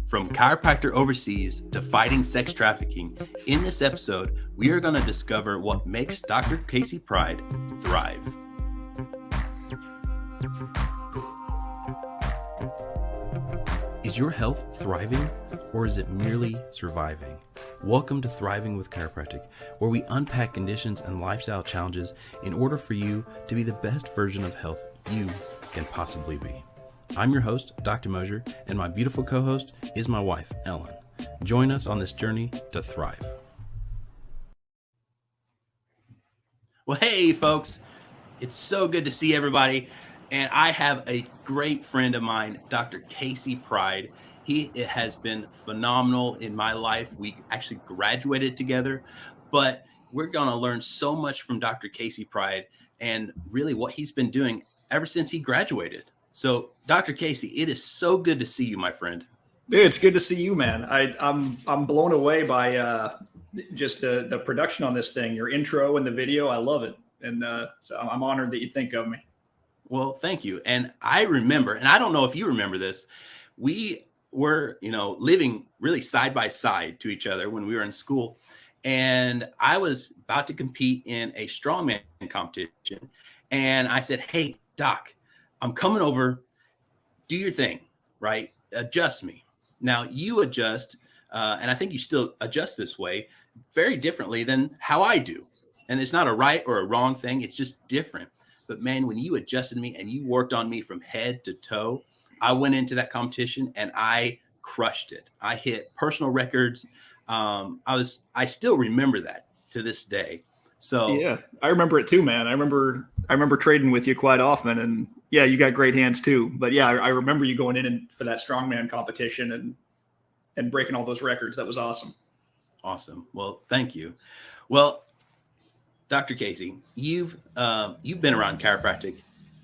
From chiropractor overseas to fighting sex trafficking, in this episode, we are going to discover what makes Dr. Casey Pride thrive. Is your health thriving, or is it merely surviving? Welcome to Thriving with Chiropractic, where we unpack conditions and lifestyle challenges in order for you to be the best version of health you can possibly be. I'm your host, Dr. Mosier, and my beautiful co-host is my wife, Ellen. Join us on this journey to thrive. Well, hey, folks. It's so good to see everybody. And I have a great friend of mine, Dr. Casey Pride. He has been phenomenal in my life. We actually graduated together, but we're going to learn so much from Dr. Casey Pride and really what he's been doing ever since he graduated. So, Dr. Casey, it is so good to see you, my friend. Dude, it's good to see you, man. I'm blown away by just the production on this thing. Your intro and the video, I love it, and so I'm honored that you think of me. Well, thank you. And I remember, and I don't know if you remember this, we were, living really side by side to each other when we were in school, and I was about to compete in a strongman competition, and I said, "Hey, Doc, I'm coming over, do your thing, right? Adjust me." Now you adjust, and I think you still adjust this way very differently than how I do. And it's not a right or a wrong thing. It's just different. But man, when you adjusted me and you worked on me from head to toe, I went into that competition and I crushed it. I hit personal records. I still remember that to this day. So yeah, I remember it too, man. I remember trading with you quite often, and yeah, you got great hands too. But yeah, I remember you going in and for that strongman competition and breaking all those records. That was awesome. Awesome. Well, thank you. Well, Dr. Casey, you've been around chiropractic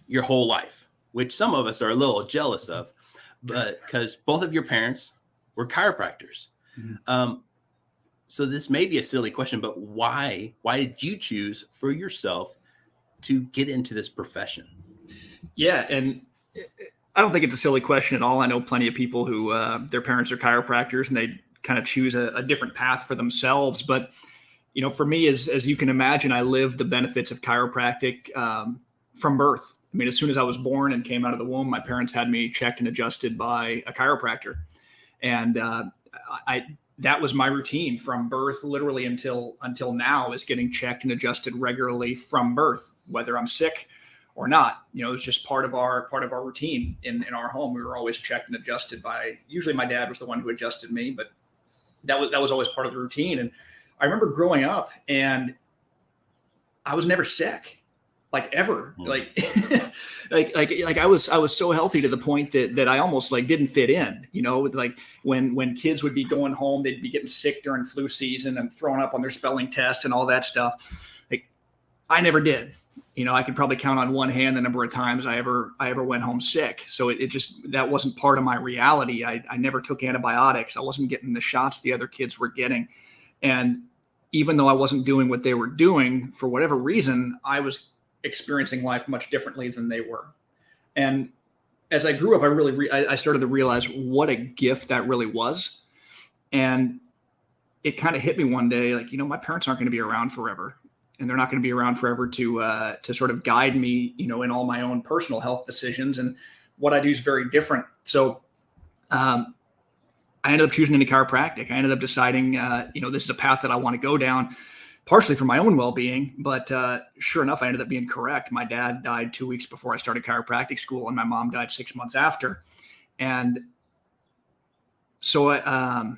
your whole life, which some of us are a little jealous of, but because both of your parents were chiropractors. Mm-hmm. So this may be a silly question, but why did you choose for yourself to get into this profession? Yeah, and I don't think it's a silly question at all. I know plenty of people who their parents are chiropractors and they kind of choose a different path for themselves. But, for me, as you can imagine, I lived the benefits of chiropractic from birth. I mean, as soon as I was born and came out of the womb, my parents had me checked and adjusted by a chiropractor. And that was my routine from birth, literally until now, is getting checked and adjusted regularly from birth, whether I'm sick or not. It's just part of our routine in our home. We were always checked and adjusted by, usually my dad was the one who adjusted me, but that was always part of the routine. And I remember growing up and I was never sick, like ever. Like I was so healthy to the point that I almost like didn't fit in, with like when kids would be going home, they'd be getting sick during flu season and throwing up on their spelling test and all that stuff. Like I never did. I could probably count on one hand the number of times I ever went home sick. So it just, that wasn't part of my reality. I never took antibiotics. I wasn't getting the shots the other kids were getting. And even though I wasn't doing what they were doing, for whatever reason, I was experiencing life much differently than they were. And as I grew up, I started to realize what a gift that really was. And it kind of hit me one day, like, my parents aren't going to be around forever. And they're not going to be around forever to sort of guide me, in all my own personal health decisions. And what I do is very different. So I ended up choosing into chiropractic. I ended up deciding, this is a path that I want to go down, partially for my own well-being. But sure enough, I ended up being correct. My dad died 2 weeks before I started chiropractic school, and my mom died 6 months after. And so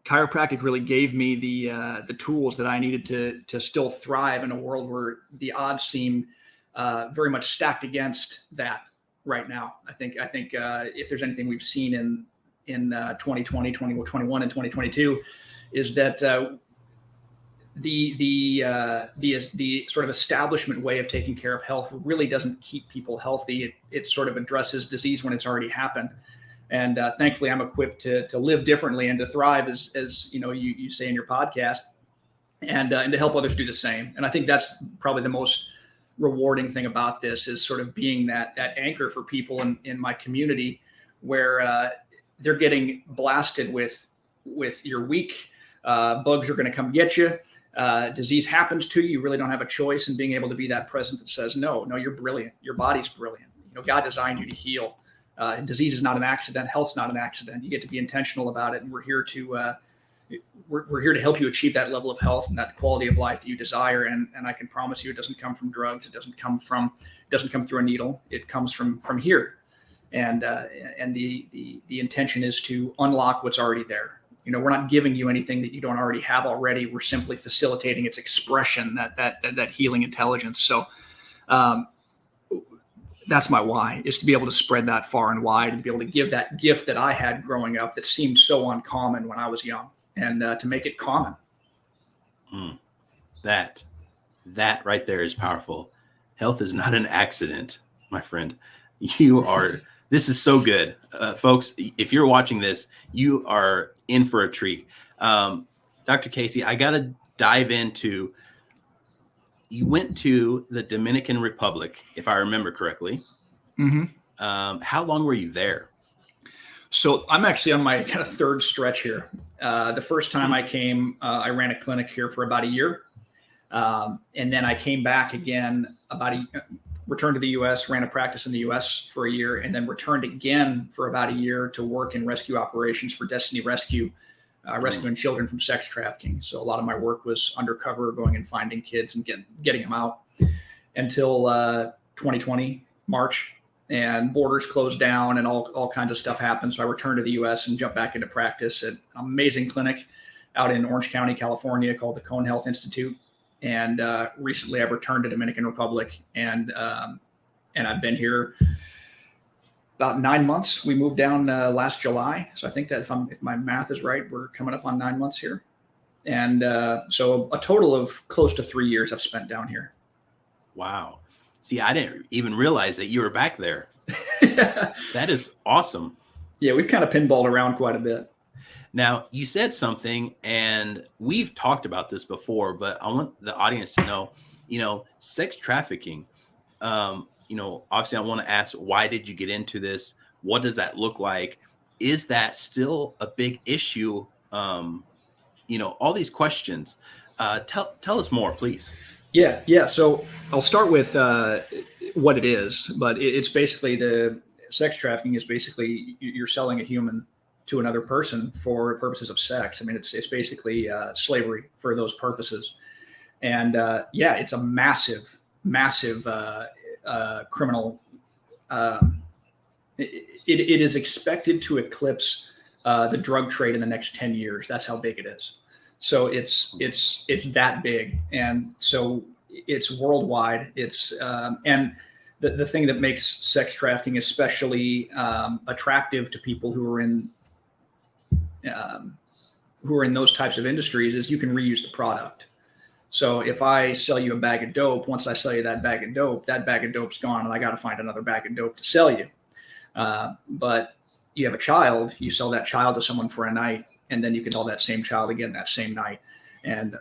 chiropractic really gave me the tools that I needed to still thrive in a world where the odds seem very much stacked against that right now. I think if there's anything we've seen in 2020, 2021, and 2022, is that the sort of establishment way of taking care of health really doesn't keep people healthy. It sort of addresses disease when it's already happened. And thankfully, I'm equipped to live differently and to thrive, as you say in your podcast, and to help others do the same. And I think that's probably the most rewarding thing about this, is sort of being that anchor for people in my community, where they're getting blasted with you're weak, bugs are going to come get you. Disease happens to you. You really don't have a choice, and being able to be that presence that says, no, you're brilliant. Your body's brilliant. God designed you to heal. Disease is not an accident. Health's not an accident. You get to be intentional about it. And we're here to help you achieve that level of health and that quality of life that you desire. And I can promise you, it doesn't come from drugs. It doesn't come through a needle. It comes from here. And the intention is to unlock what's already there. We're not giving you anything that you don't already have already. We're simply facilitating its expression, that healing intelligence. So that's my why, is to be able to spread that far and wide, and to be able to give that gift that I had growing up that seemed so uncommon when I was young, and to make it common. That right there is powerful. Health is not an accident, my friend. This is so good. Folks, if you're watching this, you are in for a treat. Dr. Casey, I got to dive into, you went to the Dominican Republic, if I remember correctly. Mm-hmm. How long were you there? So I'm actually on my kind of third stretch here. The first time I came, I ran a clinic here for about a year. And then I came back again returned to the U.S., ran a practice in the U.S. for a year, and then returned again for about a year to work in rescue operations for Destiny Rescue, rescuing children from sex trafficking. So a lot of my work was undercover, going and finding kids and getting them out, until 2020, March, and borders closed down and all kinds of stuff happened. So I returned to the U.S. and jumped back into practice at an amazing clinic out in Orange County, California, called the Cone Health Institute. And recently I've returned to Dominican Republic, and I've been here about 9 months. We moved down last July. So I think that if my math is right, we're coming up on 9 months here. And so a total of close to 3 years I've spent down here. Wow. See, I didn't even realize that you were back there. That is awesome. Yeah, we've kind of pinballed around quite a bit. Now, you said something, and we've talked about this before, but I want the audience to know, sex trafficking, obviously I want to ask, why did you get into this? What does that look like? Is that still a big issue? All these questions. Tell us more, please. Yeah. So I'll start with what it is, but it's basically the sex trafficking is basically you're selling a human to another person for purposes of sex. I mean, it's basically slavery for those purposes. And it's a massive criminal. It is expected to eclipse the drug trade in the next 10 years. That's how big it is. So it's that big. And so it's worldwide. It's and the thing that makes sex trafficking especially attractive to people who are in those types of industries is you can reuse the product. So if I sell you a bag of dope, once I sell you that bag of dope's gone, and I got to find another bag of dope to sell you. But you have a child, you sell that child to someone for a night, and then you can sell that same child again that same night, and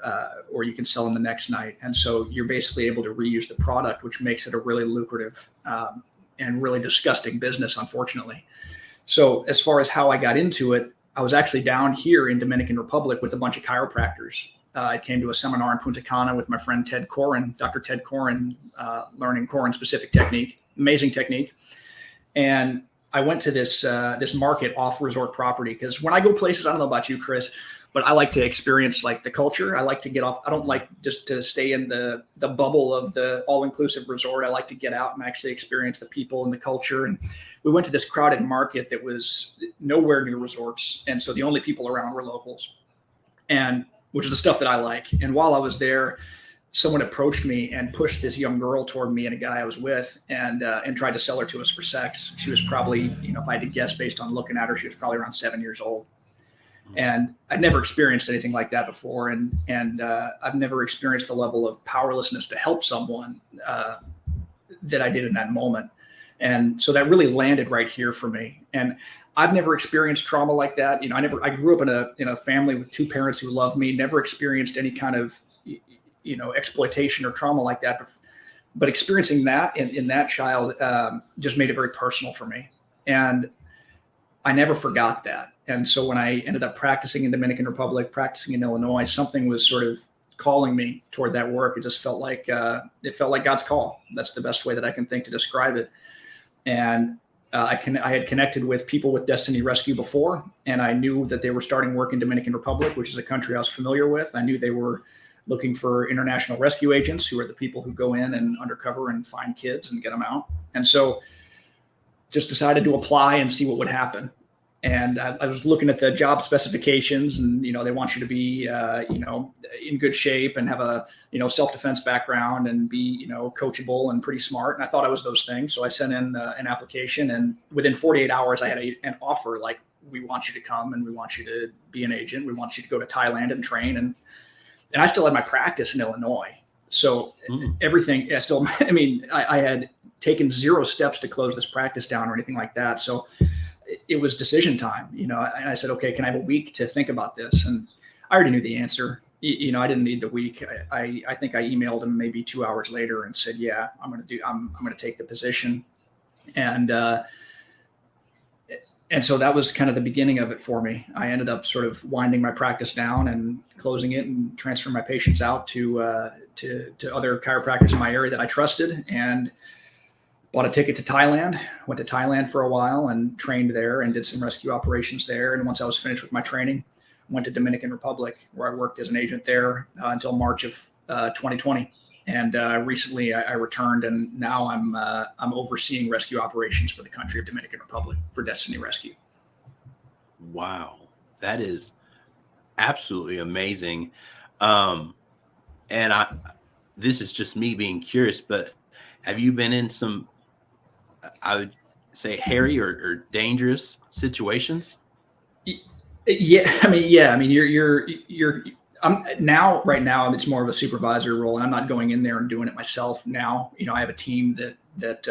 or you can sell them the next night. And so you're basically able to reuse the product, which makes it a really lucrative and really disgusting business, unfortunately. So as far as how I got into it, I was actually down here in Dominican Republic with a bunch of chiropractors. I came to a seminar in Punta Cana with my friend Ted Corin, Dr. Ted Corin, learning Corin-specific technique, amazing technique. And I went to this market off resort property, because when I go places, I don't know about you, Chris, but I like to experience like the culture. I like to get off. I don't like just to stay in the bubble of the all-inclusive resort. I like to get out and actually experience the people and the culture. And we went to this crowded market that was nowhere near resorts. And so the only people around were locals, and which is the stuff that I like. And while I was there, someone approached me and pushed this young girl toward me and a guy I was with, and tried to sell her to us for sex. She was probably, if I had to guess based on looking at her, she was probably around 7 years old. And I'd never experienced anything like that before. And I've never experienced the level of powerlessness to help someone that I did in that moment. And so that really landed right here for me. And I've never experienced trauma like that. I grew up in a family with two parents who loved me, never experienced any kind of, exploitation or trauma like that. But experiencing that in that child just made it very personal for me. And I never forgot that. And so when I ended up practicing in Dominican Republic, practicing in Illinois, something was sort of calling me toward that work. It just felt like God's call. That's the best way that I can think to describe it. And I had connected with people with Destiny Rescue before, and I knew that they were starting work in Dominican Republic, which is a country I was familiar with. I knew they were looking for international rescue agents, who are the people who go in and undercover and find kids and get them out. And so just decided to apply and see what would happen. And I was looking at the job specifications, and, they want you to be, in good shape and have a, self-defense background and be, coachable and pretty smart. And I thought I was those things. So I sent in an application, and within 48 hours, I had an offer like, we want you to come and we want you to be an agent. We want you to go to Thailand and train. And I still had my practice in Illinois. So everything, I had taken 0 steps to close this practice down or anything like that. So it was decision time, and I said, okay, can I have a week to think about this? And I already knew the answer. I didn't need the week. I think I emailed him maybe 2 hours later and said, yeah, I'm going to take the position. And so that was kind of the beginning of it for me. I ended up sort of winding my practice down and closing it and transferring my patients out to other chiropractors in my area that I trusted, and bought a ticket to Thailand, went to Thailand for a while and trained there and did some rescue operations there. And once I was finished with my training, went to Dominican Republic, where I worked as an agent there until March of 2020. And recently I returned, and now I'm overseeing rescue operations for the country of Dominican Republic for Destiny Rescue. Wow. That is absolutely amazing. This is just me being curious, but have you been in some, I would say, hairy or dangerous situations? Yeah. Right now, it's more of a supervisor role, and I'm not going in there and doing it myself now. I have a team that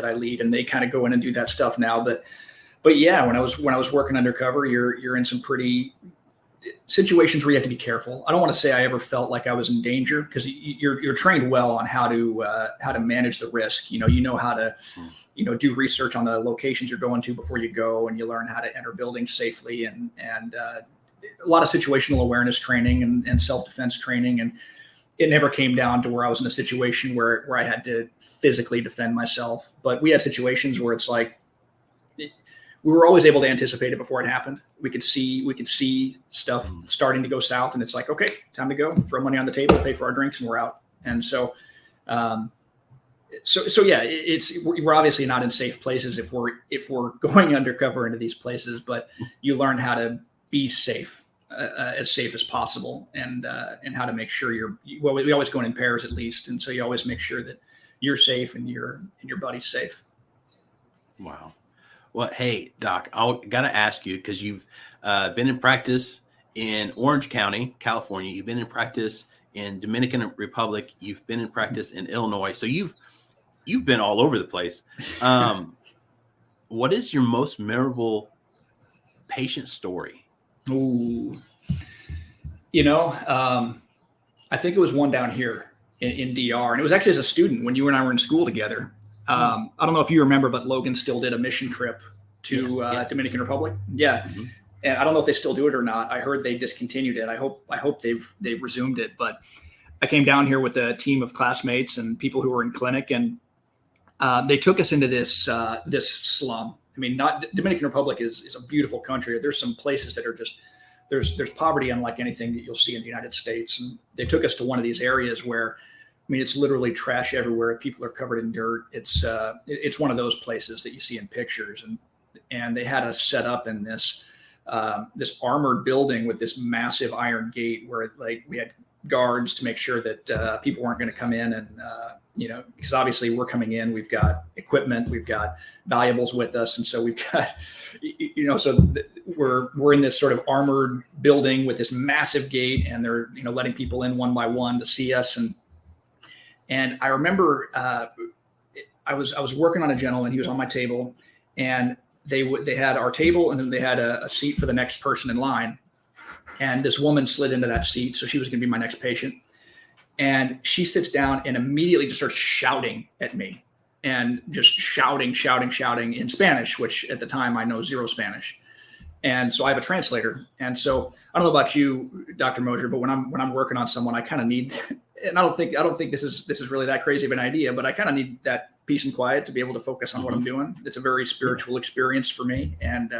I lead, and they kind of go in and do that stuff now. But yeah, when I was working undercover, you're in some pretty situations where you have to be careful. I don't want to say I ever felt like I was in danger, because you're trained well on how to manage the risk. You know how to do research on the locations you're going to before you go, and you learn how to enter buildings safely, and a lot of situational awareness training and self-defense training. And it never came down to where I was in a situation where I had to physically defend myself. But we had situations where it's like, we were always able to anticipate it before it happened. We could see stuff starting to go south, and it's like, okay, time to go, throw money on the table, pay for our drinks, and we're out. And so yeah, we're obviously not in safe places if we're going undercover into these places, but you learn how to be safe, as safe as possible, and how to make sure we always go in pairs at least. And so you always make sure that you're safe and your buddy's safe. Wow. Well, hey, Doc, I got to ask you, because you've been in practice in Orange County, California. You've been in practice in Dominican Republic. You've been in practice in Illinois. So you've been all over the place. What is your most memorable patient story? Ooh, I think it was one down here in DR, and it was actually as a student when you and I were in school together. I don't know if you remember, but Logan still did a mission trip to Dominican Republic. Yeah. Mm-hmm. And I don't know if they still do it or not. I heard they discontinued it. I hope they've resumed it. But I came down here with a team of classmates and people who were in clinic, and they took us into this slum. Dominican Republic is a beautiful country. There's some places that are just, there's poverty unlike anything that you'll see in the United States. And they took us to one of these areas where, it's literally trash everywhere. People are covered in dirt. It's one of those places that you see in pictures. And they had us set up in this armored building with this massive iron gate where we had guards to make sure that people weren't going to come in and, because obviously we're coming in, we've got equipment, we've got valuables with us. And so we've got, we're in this sort of armored building with this massive gate, and they're, letting people in one by one to see us. And I remember I was working on a gentleman. He was on my table, and they had our table, and then they had a seat for the next person in line. And this woman slid into that seat, so she was going to be my next patient. And she sits down and immediately just starts shouting at me. and just shouting in Spanish, which at the time I know zero Spanish. And so I have a translator. And so I don't know about you, Dr. Mosier, but when I'm working on someone, I kind of need, and I don't think this is really that crazy of an idea, but I kind of need that peace and quiet to be able to focus on what I'm doing. It's a very spiritual experience for me. And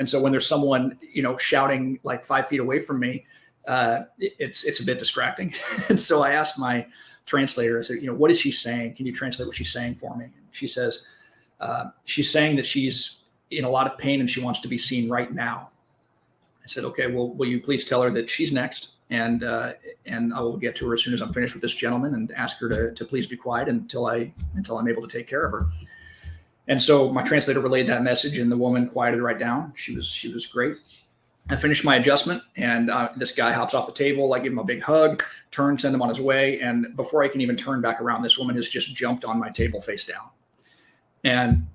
so when there's someone, shouting like 5 feet away from me, it's a bit distracting. And so I asked my translator, I said, what is she saying? Can you translate what she's saying for me? She says, she's saying that she's in a lot of pain and she wants to be seen right now. I said, okay, well, will you please tell her that she's next? And I will get to her as soon as I'm finished with this gentleman, and ask her to please be quiet until I'm able to take care of her. And so my translator relayed that message, and the woman quieted right down. She was great. I finished my adjustment, and this guy hops off the table. I give him a big hug, send him on his way. And before I can even turn back around, this woman has just jumped on my table face down. And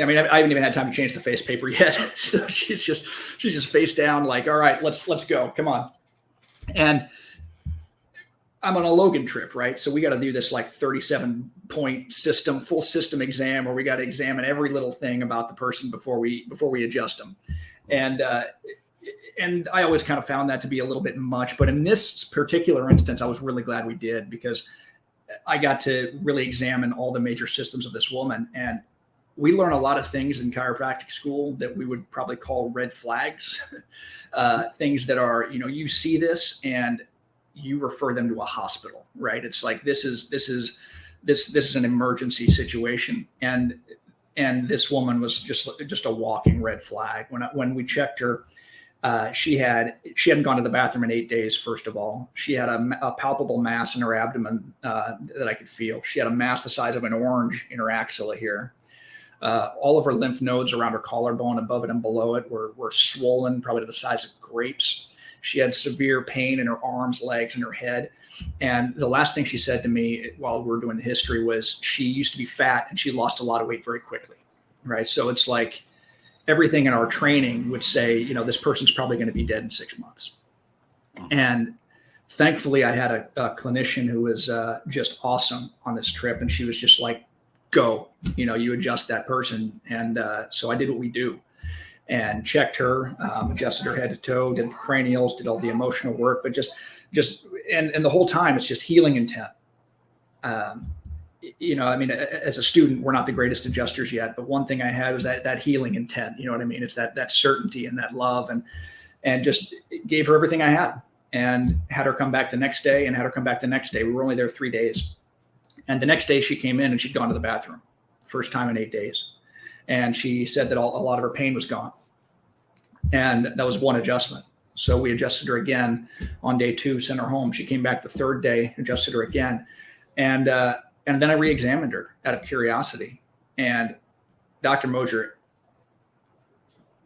I mean, I haven't even had time to change the face paper yet. So she's just face down, like, all right, let's go. Come on. And I'm on a Logan trip, right? So we got to do this like 37-point full system exam, where we got to examine every little thing about the person before we adjust them. And I always kind of found that to be a little bit much, but in this particular instance, I was really glad we did, because I got to really examine all the major systems of this woman. And we learn a lot of things in chiropractic school that we would probably call red flags, things that are, you see this and you refer them to a hospital, right? It's like, this is an emergency situation. And this woman was just a walking red flag. When we checked her, she hadn't gone to the bathroom in 8 days. First of all, she had a palpable mass in her abdomen that I could feel. She had a mass the size of an orange in her axilla here. All of her lymph nodes around her collarbone, above it and below it, were swollen, probably to the size of grapes. She had severe pain in her arms, legs, and her head. And the last thing she said to me while we were doing the history was she used to be fat and she lost a lot of weight very quickly, right? So it's like everything in our training would say, this person's probably going to be dead in 6 months. And thankfully, I had a clinician who was just awesome on this trip. And she was just like, go, you adjust that person. And so I did what we do, and checked her, adjusted her head to toe, did the cranials, did all the emotional work, but and the whole time it's just healing intent. I mean, as a student, we're not the greatest adjusters yet, but one thing I had was that healing intent. You know what I mean? It's that certainty and that love, and just gave her everything I had, and had her come back the next day, and had her come back the next day. We were only there 3 days. And the next day she came in and she'd gone to the bathroom, first time in 8 days. And she said that a lot of her pain was gone. And that was one adjustment. So we adjusted her again on day 2, sent her home. She came back the 3rd day, adjusted her again. And then I re-examined her out of curiosity. And Dr. Mosier,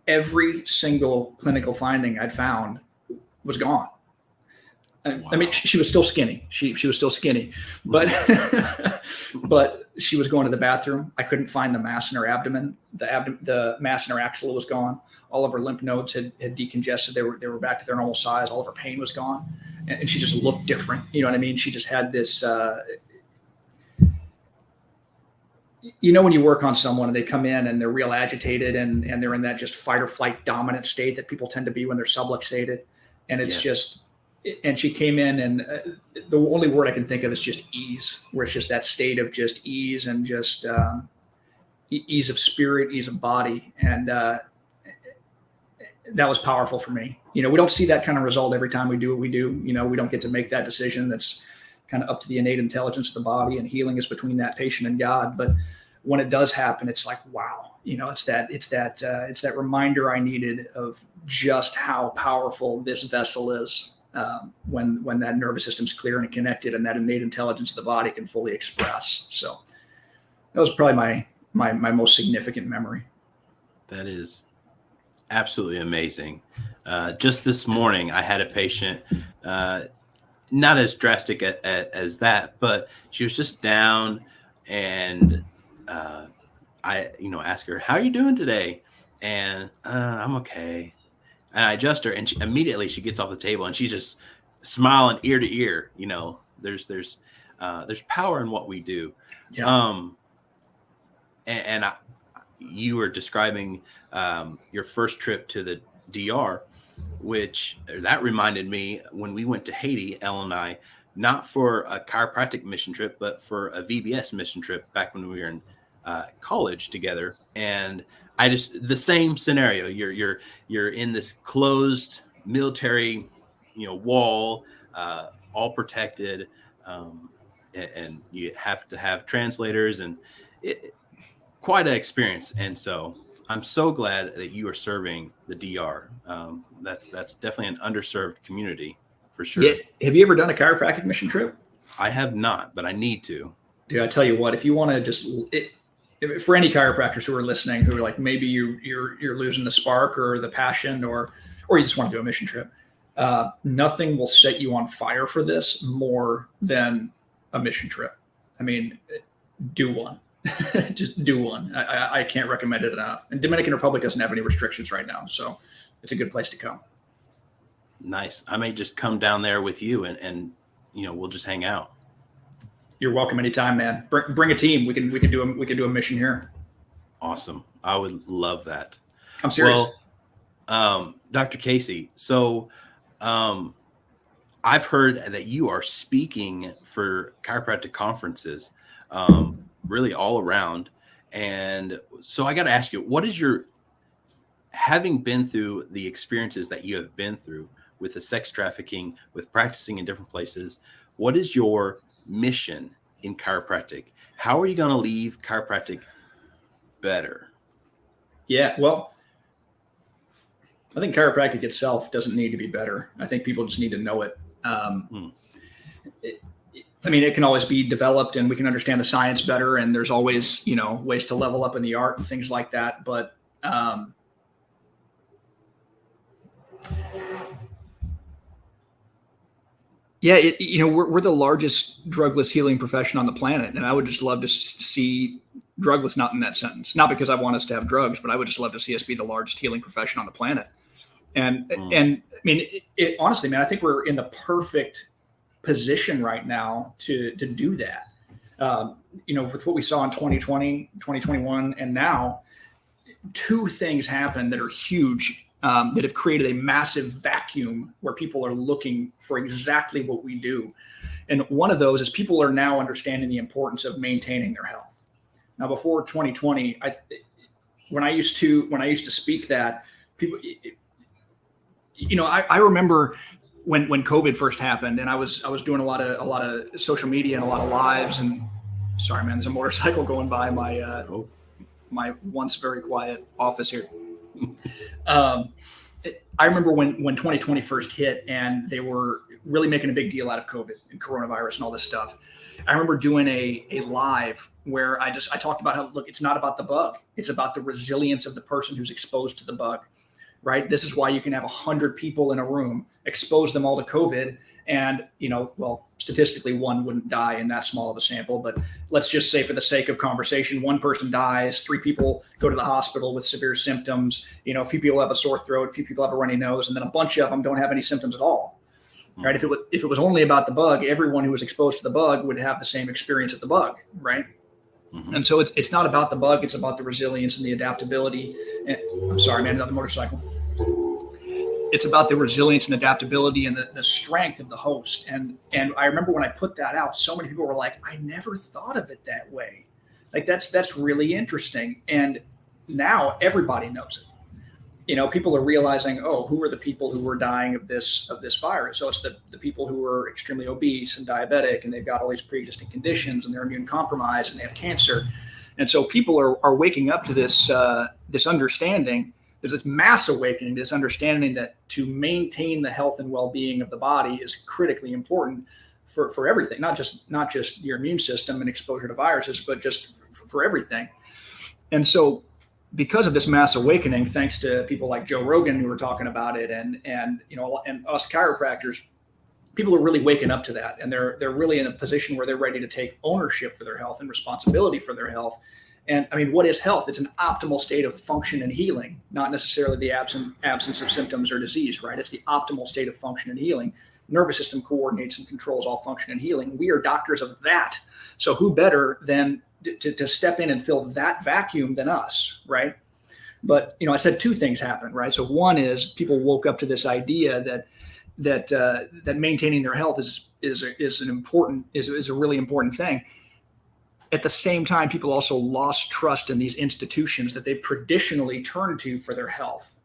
every single clinical finding I'd found was gone. Wow. I mean, she was still skinny. She was still skinny, but but she was going to the bathroom. I couldn't find the mass in her abdomen. The mass in her axilla was gone. All of her lymph nodes had decongested. They were back to their normal size. All of her pain was gone, and she just looked different. You know what I mean? She just had this. When you work on someone and they come in and they're real agitated and they're in that just fight or flight dominant state that people tend to be when they're subluxated, and it's just. And she came in, and the only word I can think of is just ease, where it's just that state of just ease and just ease of spirit, ease of body. And that was powerful for me. We don't see that kind of result every time we do what we do. We don't get to make that decision. That's kind of up to the innate intelligence of the body, and healing is between that patient and God. But when it does happen, it's like, wow, it's that reminder I needed of just how powerful this vessel is. When that nervous system's clear and connected, and that innate intelligence of the body can fully express. So that was probably my most significant memory. That is absolutely amazing. Just this morning, I had a patient, not as drastic as that, but she was just down, and I asked her, "How are you doing today?" And I'm okay. And I adjust her, and she immediately gets off the table, and she's just smiling ear to ear. There's there's power in what we do. Yeah. You were describing your first trip to the DR, which that reminded me when we went to Haiti, Elle and I, not for a chiropractic mission trip, but for a VBS mission trip back when we were in college together. And the same scenario. You're in this closed military, wall, all protected, and you have to have translators, and quite an experience. And so I'm so glad that you are serving the DR. That's definitely an underserved community for sure. Yeah. Have you ever done a chiropractic mission trip? I have not, but I need to. Dude, I tell you what, if you want to for any chiropractors who are listening, who are like, maybe you're losing the spark or the passion, or you just want to do a mission trip, nothing will set you on fire for this more than a mission trip. I mean, do one. Just do one. I can't recommend it enough. And Dominican Republic doesn't have any restrictions right now, so it's a good place to come. Nice. I may just come down there with you, and we'll just hang out. You're welcome anytime, man. Bring a team. We can do a mission here. Awesome. I would love that. I'm serious. Well, Dr. Casey, so I've heard that you are speaking for chiropractic conferences, really all around. And so I got to ask you, what is having been through the experiences that you have been through with the sex trafficking, with practicing in different places, what is your mission in chiropractic? How are you going to leave chiropractic better? Yeah, well, I think chiropractic itself doesn't need to be better. I think people just need to know it. It can always be developed, and we can understand the science better, and there's always, ways to level up in the art and things like that. But yeah, we're the largest drugless healing profession on the planet, and I would just love to see drugless not in that sentence, not because I want us to have drugs, but I would just love to see us be the largest healing profession on the planet. And I mean, honestly, man, I think we're in the perfect position right now to do that. With what we saw in 2020, 2021, and now, two things happened that are huge. That have created a massive vacuum where people are looking for exactly what we do. And one of those is people are now understanding the importance of maintaining their health. Now, before 2020, when I used to speak that, people, I remember when COVID first happened, and I was doing a lot of social media and a lot of lives. And sorry, man, there's a motorcycle going by my once very quiet office here. I remember when 2020 first hit, and they were really making a big deal out of COVID and coronavirus and all this stuff. I remember doing a live where I talked about how, look, it's not about the bug. It's about the resilience of the person who's exposed to the bug, right? This is why you can have 100 people in a room, expose them all to COVID, and, statistically one wouldn't die in that small of a sample, but let's just say for the sake of conversation, one person dies, 3 people go to the hospital with severe symptoms, a few people have a sore throat, a few people have a runny nose, and then a bunch of them don't have any symptoms at all, right? If it was only about the bug, everyone who was exposed to the bug would have the same experience as the bug, right? Mm-hmm. And so it's not about the bug, it's about the resilience and the adaptability. And, I'm sorry, man, another motorcycle. It's about the resilience and adaptability and the strength of the host. And I remember when I put that out, so many people were like, I never thought of it that way. Like, that's really interesting. And now everybody knows it. People are realizing, who are the people who are dying of this virus? So it's the people who are extremely obese and diabetic, and they've got all these pre-existing conditions, and they're immune compromised, and they have cancer. And so people are waking up to this understanding. There's this mass awakening, this understanding that to maintain the health and well-being of the body is critically important for everything, not just your immune system and exposure to viruses, but just for everything. And so because of this mass awakening, thanks to people like Joe Rogan who were talking about it, and us chiropractors, people are really waking up to that, and they're really in a position where they're ready to take ownership for their health and responsibility for their health. And I mean, what is health? It's an optimal state of function and healing, not necessarily the absence of symptoms or disease, right? It's the optimal state of function and healing. nervous system coordinates and controls all function and healing. We are doctors of that. So who better than to step in and fill that vacuum than us, right? But, I said two things happened, right? So one is people woke up to this idea that maintaining their health is a really important thing. At the same time, people also lost trust in these institutions that they've traditionally turned to for their health,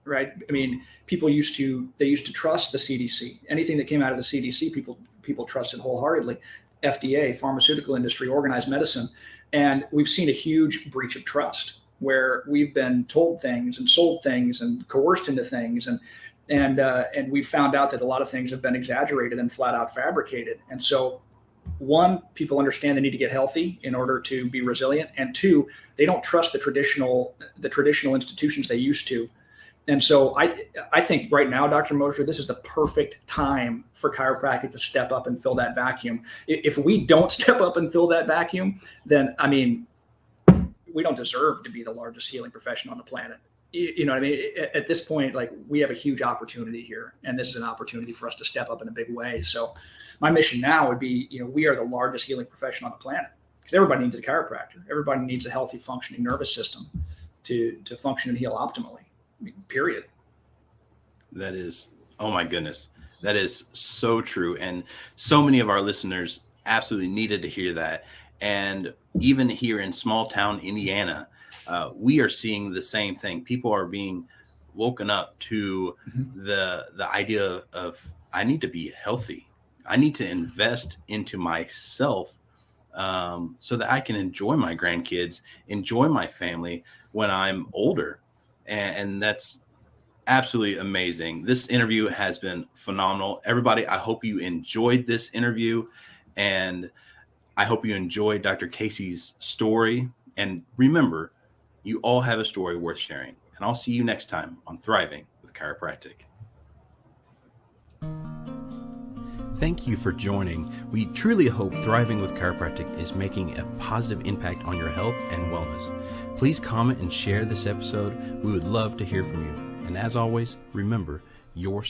right? I mean, people used to trust the CDC. Anything that came out of the CDC, people trusted wholeheartedly. FDA, pharmaceutical industry, organized medicine, and we've seen a huge breach of trust where we've been told things and sold things and coerced into things, and we've found out that a lot of things have been exaggerated and flat out fabricated. And so, one, people understand they need to get healthy in order to be resilient, and two, they don't trust the traditional institutions they used to. And so I think right now, Dr. Mosher, this is the perfect time for chiropractic to step up and fill that vacuum. If we don't step up and fill that vacuum, then, we don't deserve to be the largest healing profession on the planet. You know what I mean? At this point, like, we have a huge opportunity here, and this is an opportunity for us to step up in a big way. So my mission now would be, we are the largest healing profession on the planet, because everybody needs a chiropractor. Everybody needs a healthy, functioning nervous system to function and heal optimally. Period. That is, oh my goodness, that is so true. And so many of our listeners absolutely needed to hear that. And even here in small town Indiana, we are seeing the same thing. People are being woken up to the idea of I need to be healthy. I need to invest into myself so that I can enjoy my grandkids, enjoy my family when I'm older. And that's absolutely amazing. This interview has been phenomenal. Everybody, I hope you enjoyed this interview, and I hope you enjoyed Dr. Casey's story. And remember, you all have a story worth sharing. And I'll see you next time on Thriving with Chiropractic. Thank you for joining. We truly hope Thriving with Chiropractic is making a positive impact on your health and wellness. Please comment and share this episode. We would love to hear from you. And as always, remember, your